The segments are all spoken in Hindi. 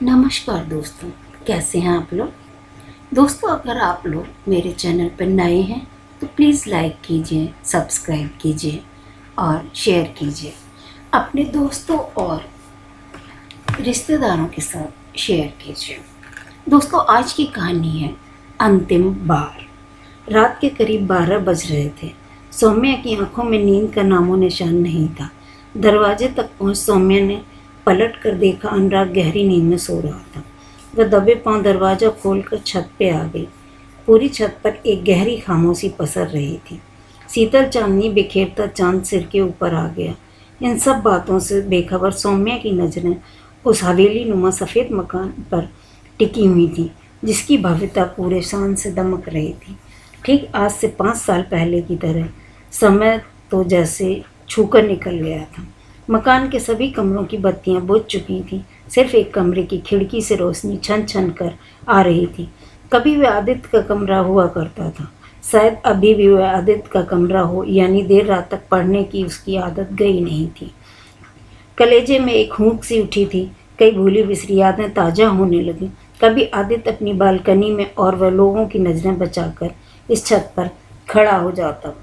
नमस्कार दोस्तों, कैसे हैं आप लोग। दोस्तों, अगर आप लोग मेरे चैनल पर नए हैं तो प्लीज़ लाइक कीजिए, सब्सक्राइब कीजिए और शेयर कीजिए। अपने दोस्तों और रिश्तेदारों के साथ शेयर कीजिए। दोस्तों, आज की कहानी है अंतिम बार। रात के करीब 12 बज रहे थे। सौम्या की आंखों में नींद का नामो निशान नहीं था। दरवाजे तक पहुंच सौम्या ने पलट कर देखा, अनुराग गहरी नींद में सो रहा था। वह दबे पांव दरवाजा खोलकर छत पे आ गई। पूरी छत पर एक गहरी खामोशी पसर रही थी। शीतल चांदनी बिखेरता चांद सिर के ऊपर आ गया। इन सब बातों से बेखबर सौम्या की नजरें उस हवेली नुमा सफ़ेद मकान पर टिकी हुई थी, जिसकी भव्यता पूरे शान से दमक रही थी। ठीक आज से 5 साल पहले की तरह समय तो जैसे छूकर निकल गया था। मकान के सभी कमरों की बत्तियां बुझ चुकी थीं। सिर्फ एक कमरे की खिड़की से रोशनी छन छन कर आ रही थी। कभी वह आदित्य का कमरा हुआ करता था। शायद अभी भी वह आदित्य का कमरा हो, यानी देर रात तक पढ़ने की उसकी आदत गई नहीं थी। कलेजे में एक हुंक सी उठी थी। कई भूली बिसरी यादें ताज़ा होने लगी। कभी आदित्य अपनी बालकनी में और वह लोगों की नज़रें बचाकर इस छत पर खड़ा हो जाता।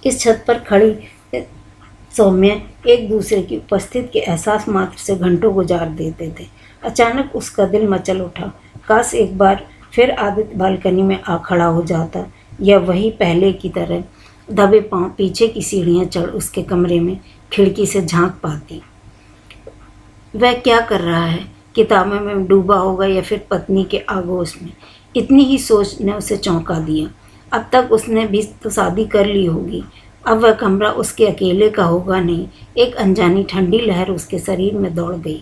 इस छत पर खड़ी सौम्या एक दूसरे की उपस्थिति के एहसास मात्र से घंटों गुजार देते थे। अचानक उसका दिल मचल उठा। काश एक बार फिर आदित्य बालकनी में आ खड़ा हो जाता, या वही पहले की तरह दबे पांव पीछे की सीढ़ियां चढ़ उसके कमरे में खिड़की से झांक पाती। वह क्या कर रहा है, किताबों में डूबा होगा या फिर पत्नी के आगोश में। इतनी ही सोच ने उसे चौंका दिया। अब तक उसने भी तो शादी कर ली होगी। अब वह कमरा उसके अकेले का होगा नहीं। एक अनजानी ठंडी लहर उसके शरीर में दौड़ गई।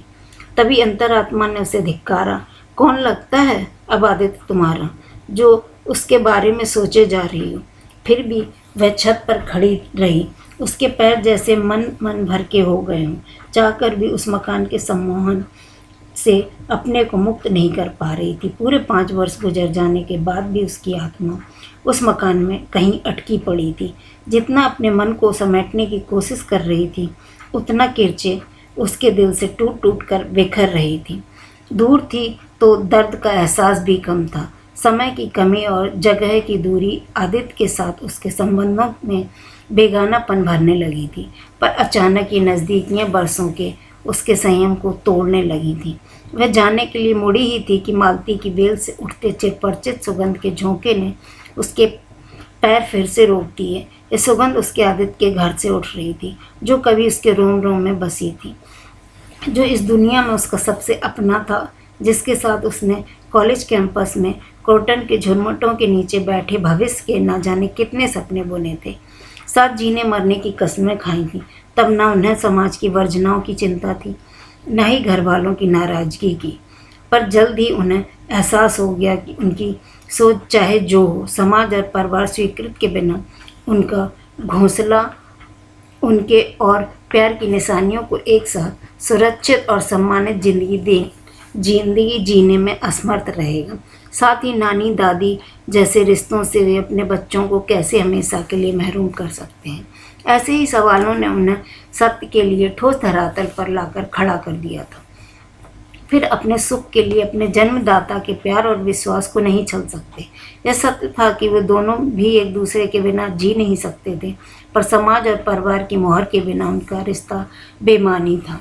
तभी अंतरात्मा ने उसे धिक्कारा। कौन लगता है अब आदित्य तुम्हारा, जो उसके बारे में सोचे जा रही हो। फिर भी वह छत पर खड़ी रही। उसके पैर जैसे मन भर के हो गए हों। चाहकर भी उस मकान के सम्मोहन से अपने को मुक्त नहीं कर पा रही थी। पूरे 5 वर्ष गुजर जाने के बाद भी उसकी आत्मा उस मकान में कहीं अटकी पड़ी थी। जितना अपने मन को समेटने की कोशिश कर रही थी, उतना किरचे उसके दिल से टूट टूट कर बिखर रही थी। दूर थी तो दर्द का एहसास भी कम था। समय की कमी और जगह की दूरी आदित्य के साथ उसके संबंधों में बेगानापन भरने लगी थी। पर अचानक ये नज़दीकियाँ बरसों के उसके संयम को तोड़ने लगी थी। वह जानने के लिए मुड़ी ही थी कि मालती की बेल से उठते चिरपरिचित सुगंध के झोंके ने उसके पैर फिर से रोक दिए। ये सुगंध उसके आदित्य के घर से उठ रही थी, जो कभी उसके रोम रोम में बसी थी, जो इस दुनिया में उसका सबसे अपना था, जिसके साथ उसने कॉलेज कैंपस में कॉटन के झुरमुटों के नीचे बैठे भविष्य के ना जाने कितने सपने बुने थे, साथ जीने मरने की कस्में खाई थी। तब न उन्हें समाज की वर्जनाओं की चिंता थी, न ही घर वालों की नाराज़गी की। पर जल्द ही उन्हें एहसास हो गया कि उनकी सोच चाहे जो हो, समाज और परिवार स्वीकृत के बिना उनका घोंसला उनके और प्यार की निशानियों को एक साथ सुरक्षित और सम्मानित जिंदगी जीने में असमर्थ रहेगा। साथ ही नानी दादी जैसे रिश्तों से वे अपने बच्चों को कैसे हमेशा के लिए महरूम कर सकते हैं। ऐसे ही सवालों ने उन्हें सत्य के लिए ठोस धरातल पर लाकर खड़ा कर दिया था। फिर अपने सुख के लिए अपने जन्मदाता के प्यार और विश्वास को नहीं छल सकते। यह सत्य था कि वे दोनों भी एक दूसरे के बिना जी नहीं सकते थे, पर समाज और परिवार की मोहर के बिना उनका रिश्ता बेमानी था।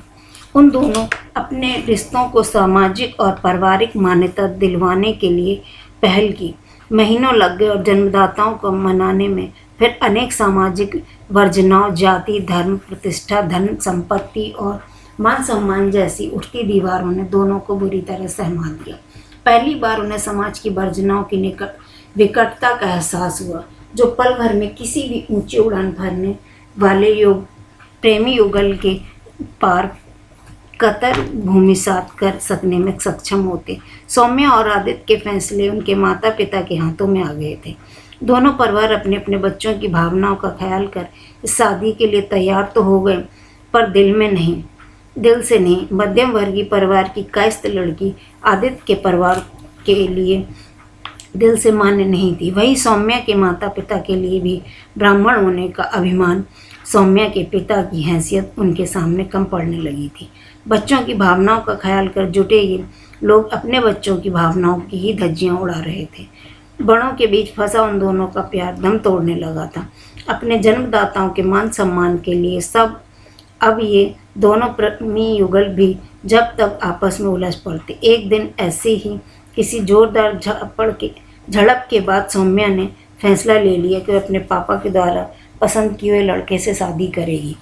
उन दोनों अपने रिश्तों को सामाजिक और पारिवारिक मान्यता दिलवाने के लिए पहल की। महीनों लग गए और जन्मदाताओं को मनाने में। फिर अनेक सामाजिक वर्जनाओं, जाति, धर्म, प्रतिष्ठा, धन संपत्ति और मान सम्मान जैसी उठती दीवारों ने दोनों को बुरी तरह सहमा दिया। पहली बार उन्हें समाज की वर्जनाओं की विकटता का एहसास हुआ, जो पल भर में किसी भी ऊंची उड़ान भरने वाले प्रेमी युगल के पार कतर भूमिसात कर सकने में सक्षम होते। सौम्या और आदित्य के फैसले उनके माता पिता के हाथों में आ गए थे। दोनों परिवार अपने अपने बच्चों की भावनाओं का ख्याल कर इस शादी के लिए तैयार तो हो गए, पर दिल से नहीं। मध्यम वर्गीय परिवार की कायस्थ लड़की आदित्य के परिवार के लिए दिल से मान्य नहीं थी। वही सौम्या के माता पिता के लिए भी ब्राह्मण होने का अभिमान सौम्या के पिता की हैसियत उनके सामने कम पड़ने लगी थी। बच्चों की भावनाओं का ख्याल कर जुटे ये लोग अपने बच्चों की भावनाओं की ही धज्जियां उड़ा रहे थे। बड़ों के बीच फंसा उन दोनों का प्यार दम तोड़ने लगा था। अपने जन्मदाताओं के मान सम्मान के लिए सब अब ये दोनों प्रेमी युगल भी जब तक आपस में उलझ पड़ते। एक दिन ऐसे ही किसी जोरदार झड़प के बाद सौम्या ने फैसला ले लिया कि वह अपने पापा के द्वारा पसंद किए हुए लड़के से शादी करेगी।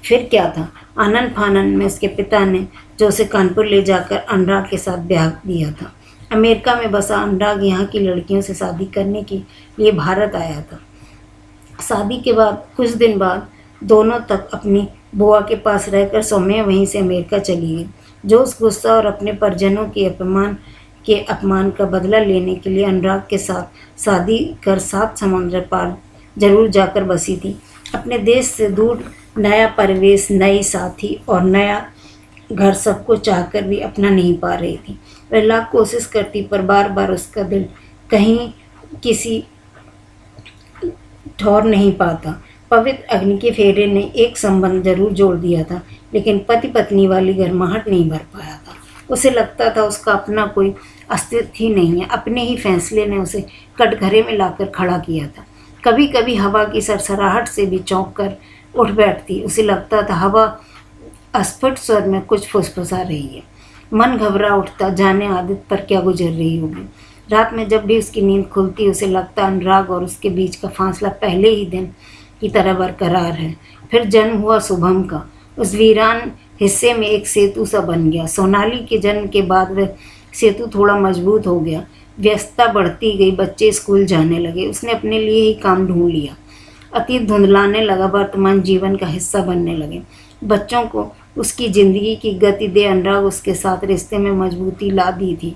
फिर क्या था, आनन फानन में उसके पिता ने जो उसे कानपुर ले जाकर अनुराग के साथ ब्याह दिया था। अमेरिका में बसा अनुराग यहाँ की लड़कियों से शादी करने के लिए भारत आया था। शादी के बाद कुछ दिन बाद दोनों तक अपनी बुआ के पास रहकर सौम्या वहीं से अमेरिका चली गई। जोश, गुस्सा और अपने परिजनों के अपमान का बदला लेने के लिए अनुराग के साथ शादी कर 7 समुद्र पार जरूर जाकर बसी थी। अपने देश से दूर नया परिवेश, नई साथी और नया घर सबको चाहकर भी अपना नहीं पा रही थी। वह लाख कोशिश करती पर बार बार उसका दिल कहीं किसी ठौर नहीं पाता। पवित्र अग्नि के फेरे ने एक संबंध जरूर जोड़ दिया था, लेकिन पति पत्नी वाली गर्माहट नहीं भर पाया था। उसे लगता था उसका अपना कोई अस्तित्व ही नहीं है। अपने ही फैसले ने उसे कटघरे में लाकर खड़ा किया था। कभी कभी हवा की सरसराहट से भी चौंक कर उठ बैठती। उसे लगता था हवा अस्फुट स्वर में कुछ फुसफुसा रही है। मन घबरा उठता, जाने आदित पर क्या गुजर रही होगी। रात में जब भी उसकी नींद खुलती उसे लगता अनुराग और उसके बीच का फासला पहले ही दिन की तरह बरकरार है। फिर जन्म हुआ शुभम का। उस वीरान हिस्से में एक सेतु सा बन गया। सोनाली के जन्म के बाद वह सेतु थोड़ा मजबूत हो गया। व्यस्तता बढ़ती गई, बच्चे स्कूल जाने लगे। उसने अपने लिए ही काम ढूंढ लिया। अतीत धुंधलाने लगा, वर्तमान जीवन का हिस्सा बनने लगे। बच्चों को उसकी ज़िंदगी की गति दे अनुराग उसके साथ रिश्ते में मजबूती ला दी थी।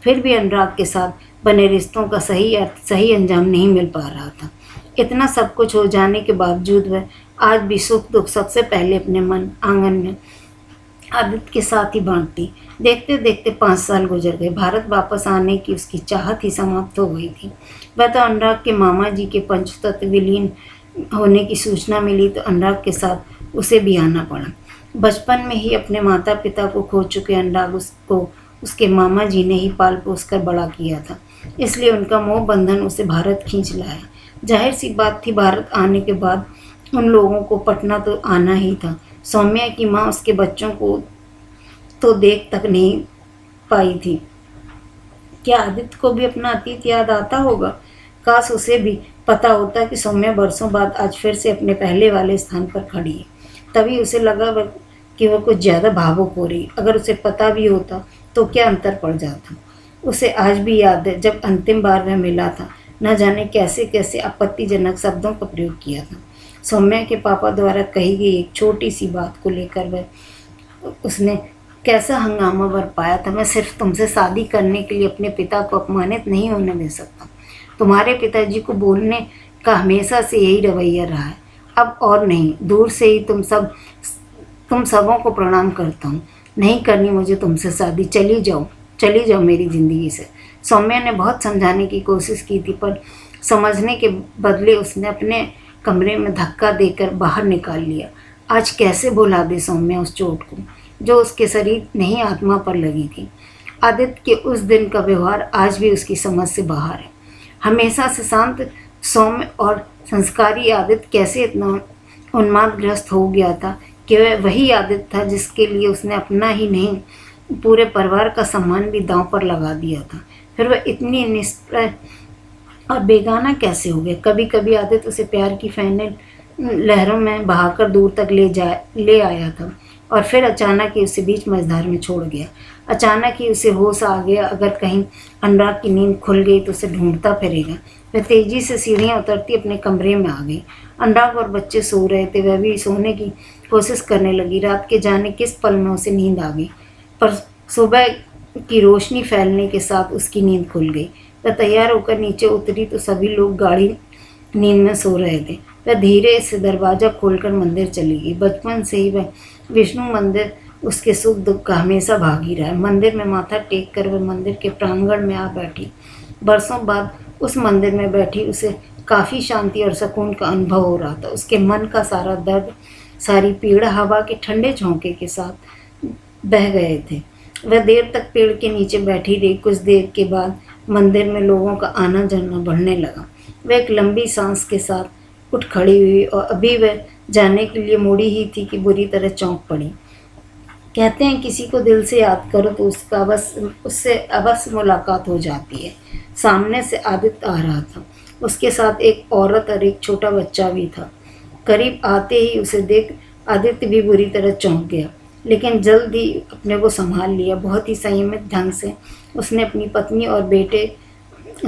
फिर भी अनुराग के साथ बने रिश्तों का सही अर्थ, सही अंजाम नहीं मिल पा रहा था। इतना सब कुछ हो जाने के बावजूद वह आज भी सुख दुख सबसे पहले अपने मन आंगन में आदित्य के साथ ही बांटती। देखते देखते 5 साल गुजर गए। भारत वापस आने की उसकी चाहत ही समाप्त हो गई थी। वह तो अनुराग के मामा जी के पंचतत्व विलीन होने की सूचना मिली तो अनुराग के साथ उसे भी आना पड़ा। बचपन में ही अपने माता पिता को खो चुके अनुराग उसको उसके मामा जी ने ही पाल पोस कर बड़ा किया था, इसलिए उनका मोह बंधन उसे भारत खींच लाया। जाहिर सी बात थी, भारत आने के बाद उन लोगों को पटना तो आना ही था। सौम्या की माँ उसके बच्चों को तो देख तक नहीं पाई थी। क्या आदित्य को भी अपना अतीत याद आता होगा? काश उसे भी पता होता कि सौम्या बरसों बाद आज फिर से अपने पहले वाले स्थान पर खड़ी है। तभी उसे लगा कि वह कुछ ज़्यादा भावुक हो रही। अगर उसे पता भी होता तो क्या अंतर पड़ जाता। उसे आज भी याद है जब अंतिम बार वह मिला था, न जाने कैसे कैसे आपत्तिजनक शब्दों का प्रयोग किया था। सौम्या के पापा द्वारा कही गई एक छोटी सी बात को लेकर उसने कैसा हंगामा बरपाया था। मैं सिर्फ तुमसे शादी करने के लिए अपने पिता को अपमानित नहीं होने दे सकता। तुम्हारे पिताजी को बोलने का हमेशा से यही रवैया रहा है, अब और नहीं। दूर से ही तुम सबों को प्रणाम करता हूँ। नहीं करनी मुझे तुमसे शादी, चली जाओ मेरी ज़िंदगी से। सौम्या ने बहुत समझाने की कोशिश की थी, पर समझने के बदले उसने अपने कमरे में धक्का देकर बाहर निकाल लिया। आज कैसे भुला दे सौम्या उस चोट को जो उसके शरीर नहीं आत्मा पर लगी थी। आदित्य के उस दिन का व्यवहार आज भी उसकी समझ से बाहर है। हमेशा से शांत, सौम्य और संस्कारी आदित्य कैसे इतना उन्मादग्रस्त हो गया था कि वह वही आदित्य था जिसके लिए उसने अपना ही नहीं पूरे परिवार का सम्मान भी दांव पर लगा दिया था। फिर वह इतनी निष्प्रय और बेगाना कैसे हो गया? कभी कभी आदित्य उसे प्यार की फैनल लहरों में बहाकर दूर तक ले आया था और फिर अचानक ही उसे बीच मझधार में छोड़ गया। अचानक ही उसे होश आ गया, अगर कहीं अनुराग की नींद खुल गई तो उसे ढूंढता फिरेगा। वह तेजी से सीढ़ियाँ उतरती अपने कमरे में आ गई। अनुराग और बच्चे सो रहे थे, वह भी सोने की कोशिश करने लगी। रात के जाने किस पल में उसे नींद आ गई, पर सुबह की रोशनी फैलने के साथ उसकी नींद खुल गई। वह तैयार होकर नीचे उतरी तो सभी लोग गाढ़ी नींद में सो रहे थे। वह धीरे से दरवाज़ा खोलकर मंदिर चली गई। बचपन से ही वह विष्णु मंदिर उसके सुख दुख का हमेशा भागी रहा। मंदिर में माथा टेक कर वह मंदिर के प्रांगण में आ बैठी। बरसों बाद उस मंदिर में बैठी उसे काफ़ी शांति और सुकून का अनुभव हो रहा था। उसके मन का सारा दर्द, सारी पीड़ा हवा के ठंडे झोंके के साथ बह गए थे। वह देर तक पेड़ के नीचे बैठी रही। कुछ देर के बाद मंदिर में लोगों का आना जाना बढ़ने लगा। वह एक लंबी सांस के साथ उठ खड़ी हुई और अभी वह जाने के लिए मुड़ी ही थी कि बुरी तरह चौंक पड़ी। कहते हैं किसी को दिल से याद करो तो उससे अवश्य मुलाकात हो जाती है। सामने से आदित्य आ रहा था। उसके साथ एक औरत और एक छोटा बच्चा भी था। करीब आते ही उसे देख आदित्य भी बुरी तरह चौंक गया, लेकिन जल्द ही अपने को संभाल लिया। बहुत ही संयमित ढंग से उसने अपनी पत्नी और बेटे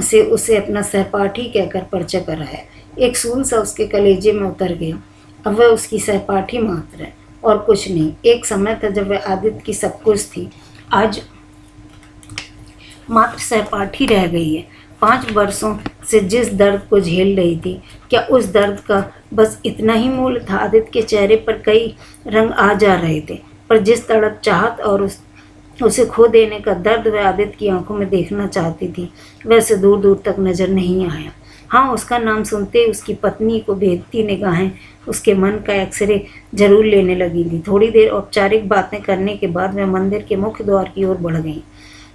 से उसे अपना सहपाठी कहकर परिचय कराया। एक सूल सा उसके कलेजे में उतर गया। अब वह उसकी सहपाठी मात्र है और कुछ नहीं। एक समय था जब वह आदित्य की सब कुछ थी, आज मात्र सहपाठी रह गई है। 5 वर्षों से जिस दर्द को झेल रही थी, क्या उस दर्द का बस इतना ही मूल्य था? आदित्य के चेहरे पर कई रंग आ जा रहे थे, पर जिस तड़प, चाहत और उसे खो देने का दर्द वह आदित्य की आंखों में देखना चाहती थी, वैसे दूर दूर तक नजर नहीं आया। हाँ, उसका नाम सुनते ही उसकी पत्नी को भेदती निगाहें उसके मन का एक्सरे जरूर लेने लगी थी। थोड़ी देर औपचारिक बातें करने के बाद वह मंदिर के मुख्य द्वार की ओर बढ़ गई।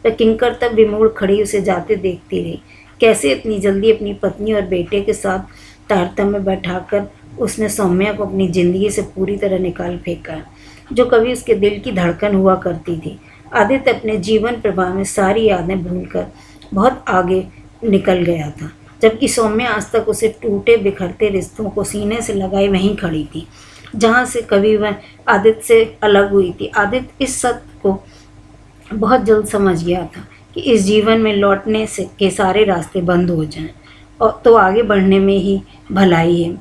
वह किंकर तब विमूढ़ खड़ी उसे जाते देखती रही। कैसे इतनी जल्दी अपनी पत्नी और बेटे के साथ तारतम्य में बैठाकर उसने सौम्या को अपनी जिंदगी से पूरी तरह निकाल फेंका, जो कभी उसके दिल की धड़कन हुआ करती थी। आदित्य अपने जीवन प्रवाह में सारी यादें भूलकर बहुत आगे निकल गया था, जबकि सौम्या आज तक उसे टूटे बिखरते रिश्तों को सीने से लगाए वहीं खड़ी थी, जहाँ से कभी वह आदित्य से अलग हुई थी। आदित्य इस सत्य को बहुत जल्द समझ गया था कि इस जीवन में लौटने से के सारे रास्ते बंद हो जाएं और तो आगे बढ़ने में ही भलाई है।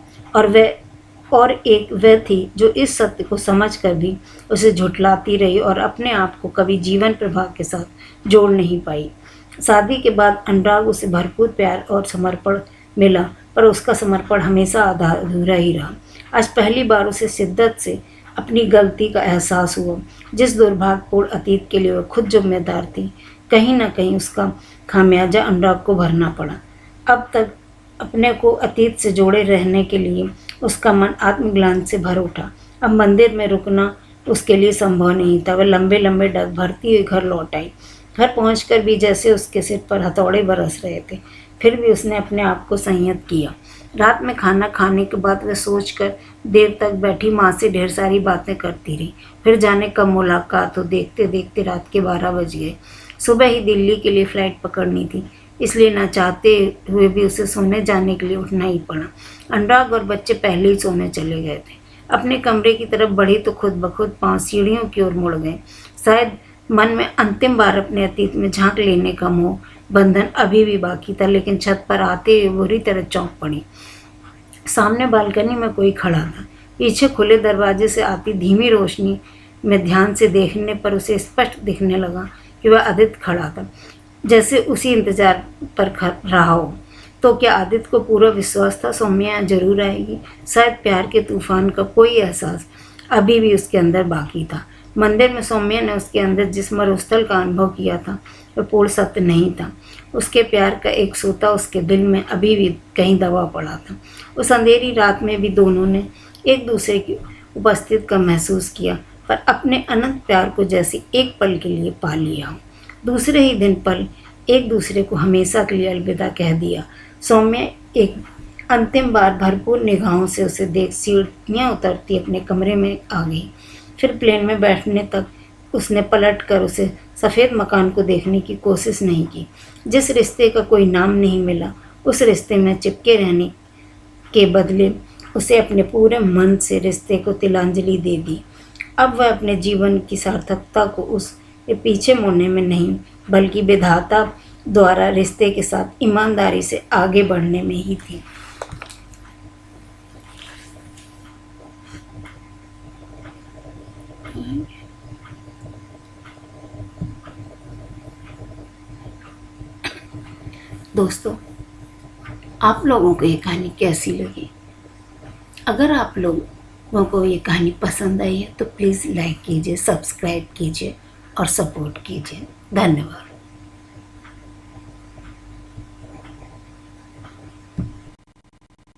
और एक वह थी जो इस सत्य को समझकर भी उसे झुठलाती रही और अपने आप को कभी जीवन प्रवाह के साथ जोड़ नहीं पाई। शादी के बाद अनुराग उसे भरपूर प्यार और समर्पण मिला, पर उसका समर्पण हमेशा आधा अधूरा ही रहा। आज पहली बार उसे शिद्दत से अपनी गलती का एहसास हुआ। जिस दुर्भाग्यपूर्ण अतीत के लिए वह खुद जिम्मेदार थी, कहीं ना कहीं उसका खामियाजा अनुराग को भरना पड़ा। अब तक अपने को अतीत से जोड़े रहने के लिए उसका मन आत्मग्लानि से भर उठा। अब मंदिर में रुकना उसके लिए संभव नहीं था। वह लंबे लंबे डग भरती हुई घर लौट आई। घर पहुंचकर भी जैसे उसके सिर पर हथौड़े बरस रहे थे, फिर भी उसने अपने आप को संयत किया। रात में खाना खाने के बाद वह सोचकर देर तक बैठी माँ से ढेर सारी बातें करती रही। फिर जाने कब मुलाकात हो। देखते देखते रात के 12 बज गए। सुबह ही दिल्ली के लिए फ़्लाइट पकड़नी थी, इसलिए न चाहते हुए भी उसे सोने जाने के लिए उठना ही पड़ा। अनुराग और बच्चे पहले ही सोने चले गए थे। अपने कमरे की तरफ बढ़ी तो खुद ब खुद 5 सीढ़ियों की ओर मुड़ गए। शायद मन में अंतिम बार अपने अतीत में झांक लेने का मोह बंधन अभी भी बाकी था, लेकिन छत पर आते हुए बुरी तरह चौंक पड़ी। सामने बालकनी में कोई खड़ा था। पीछे खुले दरवाजे से आती धीमी रोशनी में ध्यान से देखने पर उसे स्पष्ट दिखने लगा कि वह आदित्य खड़ा था, जैसे उसी इंतजार पर रहा हो। तो क्या आदित्य को पूरा विश्वास था सौम्या जरूर आएगी? शायद प्यार के तूफान का कोई एहसास अभी भी उसके अंदर बाकी था। मंदिर में सौम्या ने उसके अंदर जिस मरुस्थल का अनुभव किया था वह पूर्ण सत्य नहीं था। उसके प्यार का एक सोता उसके दिल में अभी भी कहीं दबा पड़ा था। उस अंधेरी रात में भी दोनों ने एक दूसरे की उपस्थिति का महसूस किया, पर अपने अनंत प्यार को जैसे एक पल के लिए पा लिया हो। दूसरे ही दिन पल एक दूसरे को हमेशा के लिए अलविदा कह दिया। सौम्या एक अंतिम बार भरपूर निगाहों से उसे देख सीढ़ियाँ उतरती अपने कमरे में आ गई। फिर प्लेन में बैठने तक उसने पलट कर उसे सफ़ेद मकान को देखने की कोशिश नहीं की। जिस रिश्ते का कोई नाम नहीं मिला, उस रिश्ते में चिपके रहने के बदले उसे अपने पूरे मन से रिश्ते को तिलांजलि दे दी। अब वह अपने जीवन की सार्थकता को उसके पीछे मुड़ने में नहीं, बल्कि विधाता द्वारा रिश्ते के साथ ईमानदारी से आगे बढ़ने में ही थी। दोस्तों, आप लोगों को ये कहानी कैसी लगी? अगर आप लोगों को ये कहानी पसंद आई है तो प्लीज़ लाइक कीजिए, सब्सक्राइब कीजिए और सपोर्ट कीजिए। धन्यवाद।